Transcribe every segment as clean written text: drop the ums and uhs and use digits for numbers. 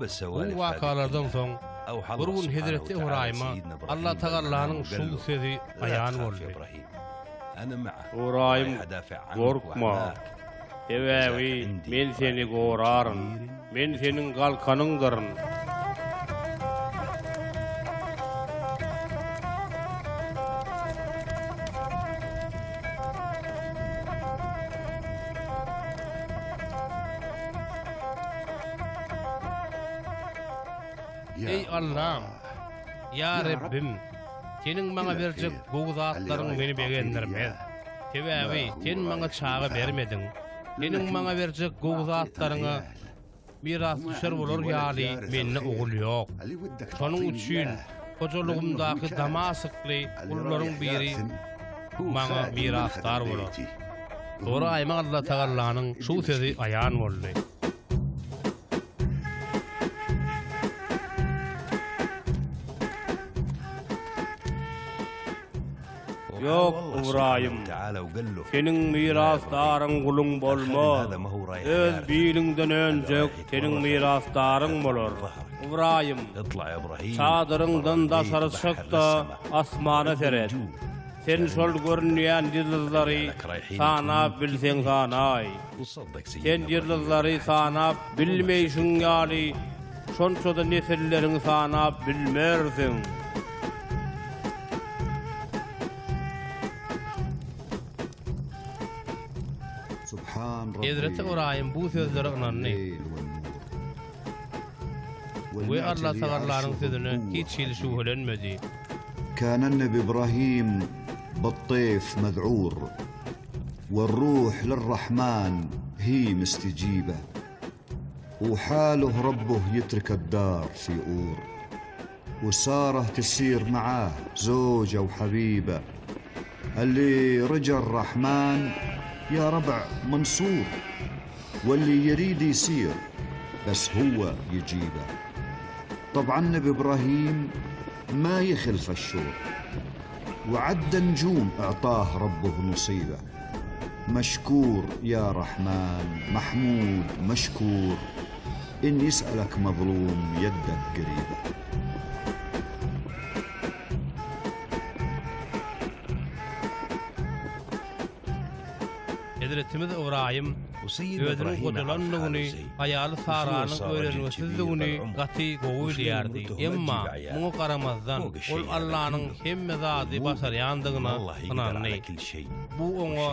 Bu vakalardan soň bir gün Hazreti İbrahim'a Allah Teala'nın şu sözü ayan boldy. İbrahim, korkma. Ewewi, men seni goraryn. Men senin galkanyňdyryn. Ey Allah'ım, ya Rabbim, senin bana berjek bu zatlaryň meni begendirmez. Tebebi, sen bana çağı bermedin. Senin bana berjek bu zatlaryňa miras düşer bolar ýaly mende ogul ýok. Şonuň üçin hojolugymdaky Damasykly ullaryň biri bana mirasdar bolar. Dora aýma Allah Teala'nyň şu sözü ayan boldy. Yok İbrahim, senin mirasdaryň guluň bolmaz. Öz biliňden önjek senin mirasdaryň bolar. İbrahim, çadyryňdan daşary çykda asmana seret. Sen şol görünýän ýyldızlary sanap bilseň sanay. Sen ýyldızlary sanap bilmeýşiň ýaly, şonçoda nesillerini sanap bilmersiň. Hazreti İbrahim bu sözlere inandy. Ve Allah Teala'nın sözüne hiç şüphelenmedi. كان النبي إبراهيم بالطيف مذعور والروح للرحمن هي مستجيبة وحاله ربه يترك الدار في أور وسارة تسير معاه زوجة وحبيبة اللي رجى الرحمن يا ربع منصور واللي يريد يسير بس هو يجيبه. طبعا نبي إبراهيم ما يخلف الشور وعد نجوم اعطاه ربه نصيبه. مشكور يا رحمن محمود مشكور إن يسألك مظلوم يدك قريبة. Hazretimiz İbrahim özünün godalanlygyny, aýaly Saranyň öýrenmesizligini gaty gowy diýerdi. Emma muňa garamazdan ol Allah'nyň hemme zady başarýandygyna inandy. Bu oňa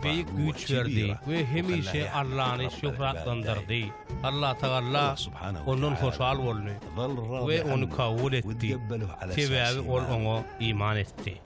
beýik güýç berdi we hemişe Allah'ny şöhratlandyrdy. Allah Teala ondan hoşal boldy we onu kabul etdi. Sebebi ol oňa iman etdi.